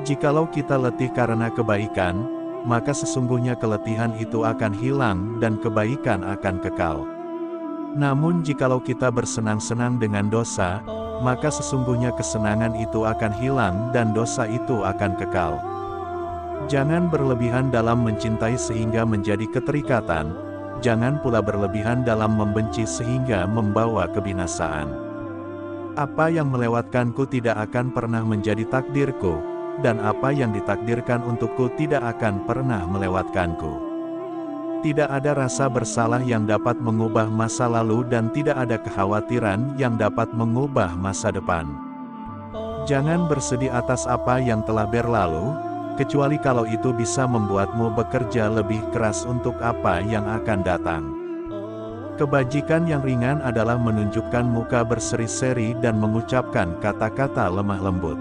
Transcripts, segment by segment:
Jikalau kita letih karena kebaikan, maka sesungguhnya keletihan itu akan hilang dan kebaikan akan kekal. Namun jikalau kita bersenang-senang dengan dosa, maka sesungguhnya kesenangan itu akan hilang dan dosa itu akan kekal. Jangan berlebihan dalam mencintai sehingga menjadi keterikatan, jangan pula berlebihan dalam membenci sehingga membawa kebinasaan. Apa yang melewatkanku tidak akan pernah menjadi takdirku, dan apa yang ditakdirkan untukku tidak akan pernah melewatkanku. Tidak ada rasa bersalah yang dapat mengubah masa lalu dan tidak ada kekhawatiran yang dapat mengubah masa depan. Jangan bersedih atas apa yang telah berlalu, kecuali kalau itu bisa membuatmu bekerja lebih keras untuk apa yang akan datang. Kebajikan yang ringan adalah menunjukkan muka berseri-seri dan mengucapkan kata-kata lemah lembut.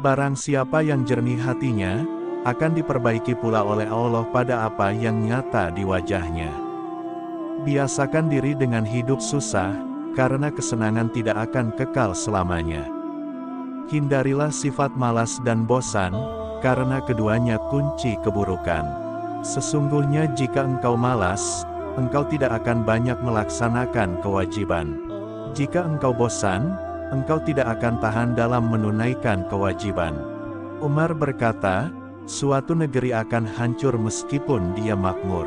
Barang siapa yang jernih hatinya, akan diperbaiki pula oleh Allah pada apa yang nyata di wajahnya. Biasakan diri dengan hidup susah, karena kesenangan tidak akan kekal selamanya. Hindarilah sifat malas dan bosan, karena keduanya kunci keburukan. Sesungguhnya jika engkau malas, engkau tidak akan banyak melaksanakan kewajiban. Jika engkau bosan, engkau tidak akan tahan dalam menunaikan kewajiban. Umar berkata, suatu negeri akan hancur meskipun dia makmur.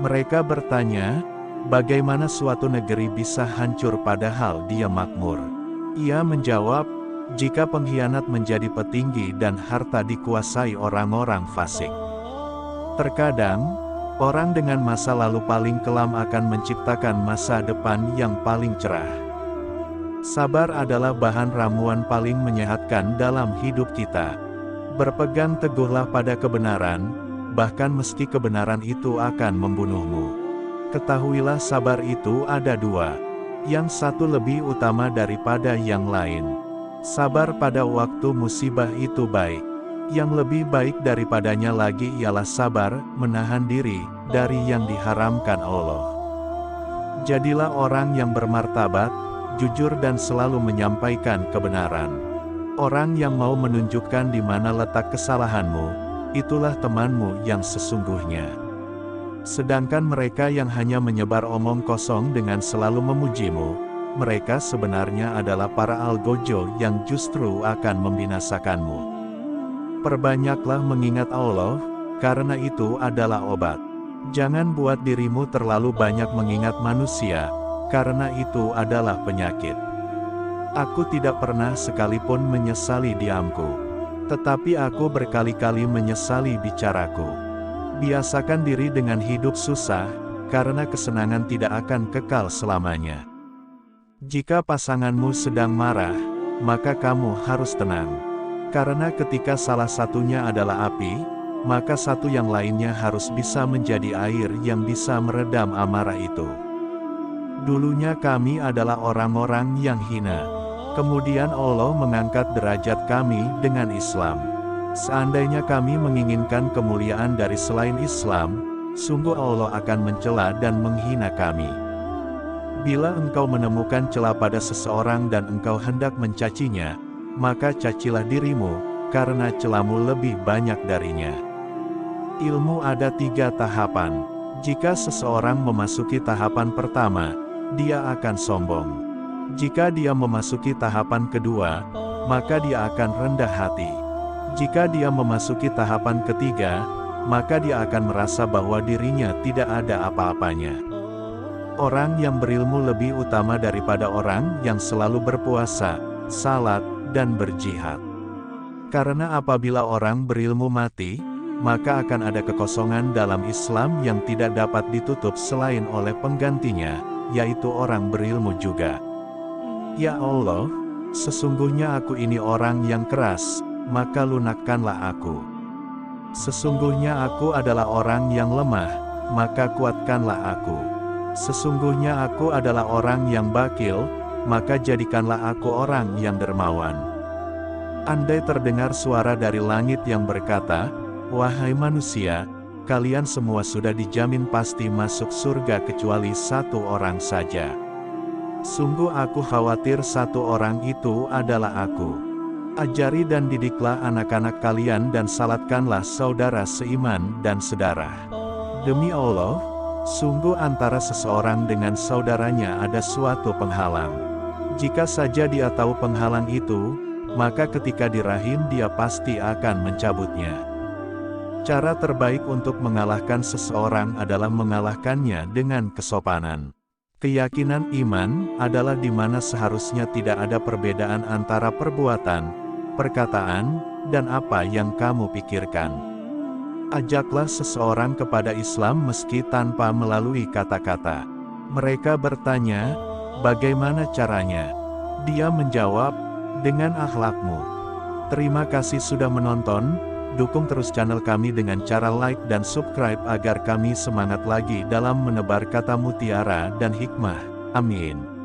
Mereka bertanya, bagaimana suatu negeri bisa hancur padahal dia makmur? Ia menjawab, jika pengkhianat menjadi petinggi dan harta dikuasai orang-orang fasik. Terkadang, orang dengan masa lalu paling kelam akan menciptakan masa depan yang paling cerah. Sabar adalah bahan ramuan paling menyehatkan dalam hidup kita. Berpegang teguhlah pada kebenaran, bahkan meski kebenaran itu akan membunuhmu. Ketahuilah sabar itu ada dua. Yang satu lebih utama daripada yang lain. Sabar pada waktu musibah itu baik. Yang lebih baik daripadanya lagi ialah sabar, menahan diri, dari yang diharamkan Allah. Jadilah orang yang bermartabat, jujur dan selalu menyampaikan kebenaran. Orang yang mau menunjukkan di mana letak kesalahanmu, itulah temanmu yang sesungguhnya. Sedangkan mereka yang hanya menyebar omong kosong dengan selalu memujimu, mereka sebenarnya adalah para algojo yang justru akan membinasakanmu. Perbanyaklah mengingat Allah, karena itu adalah obat. Jangan buat dirimu terlalu banyak mengingat manusia, karena itu adalah penyakit. Aku tidak pernah sekalipun menyesali diamku. Tetapi aku berkali-kali menyesali bicaraku. Biasakan diri dengan hidup susah, karena kesenangan tidak akan kekal selamanya. Jika pasanganmu sedang marah, maka kamu harus tenang. Karena ketika salah satunya adalah api, maka satu yang lainnya harus bisa menjadi air yang bisa meredam amarah itu. Dulunya kami adalah orang-orang yang hina. Kemudian Allah mengangkat derajat kami dengan Islam. Seandainya kami menginginkan kemuliaan dari selain Islam, sungguh Allah akan mencela dan menghina kami. Bila engkau menemukan celah pada seseorang dan engkau hendak mencacinya, maka cacilah dirimu, karena celahmu lebih banyak darinya. Ilmu ada 3 tahapan. Jika seseorang memasuki tahapan pertama, dia akan sombong. Jika dia memasuki tahapan kedua, maka dia akan rendah hati. Jika dia memasuki tahapan ketiga, maka dia akan merasa bahwa dirinya tidak ada apa-apanya. Orang yang berilmu lebih utama daripada orang yang selalu berpuasa, salat, dan berjihad. Karena apabila orang berilmu mati, maka akan ada kekosongan dalam Islam yang tidak dapat ditutup selain oleh penggantinya, yaitu orang berilmu juga. Ya Allah, sesungguhnya aku ini orang yang keras, maka lunakkanlah aku. Sesungguhnya aku adalah orang yang lemah, maka kuatkanlah aku. Sesungguhnya aku adalah orang yang bakil, maka jadikanlah aku orang yang dermawan. Andai terdengar suara dari langit yang berkata, wahai manusia, kalian semua sudah dijamin pasti masuk surga kecuali satu orang saja. Sungguh aku khawatir satu orang itu adalah aku. Ajari dan didiklah anak-anak kalian dan salatkanlah saudara seiman dan sedarah. Demi Allah, sungguh antara seseorang dengan saudaranya ada suatu penghalang. Jika saja dia tahu penghalang itu, maka ketika di rahim dia pasti akan mencabutnya. Cara terbaik untuk mengalahkan seseorang adalah mengalahkannya dengan kesopanan. Keyakinan iman adalah di mana seharusnya tidak ada perbedaan antara perbuatan, perkataan, dan apa yang kamu pikirkan. Ajaklah seseorang kepada Islam meski tanpa melalui kata-kata. Mereka bertanya, bagaimana caranya? Dia menjawab, dengan akhlakmu. Terima kasih sudah menonton. Dukung terus channel kami dengan cara like dan subscribe agar kami semangat lagi dalam menebar kata mutiara dan hikmah. Amin.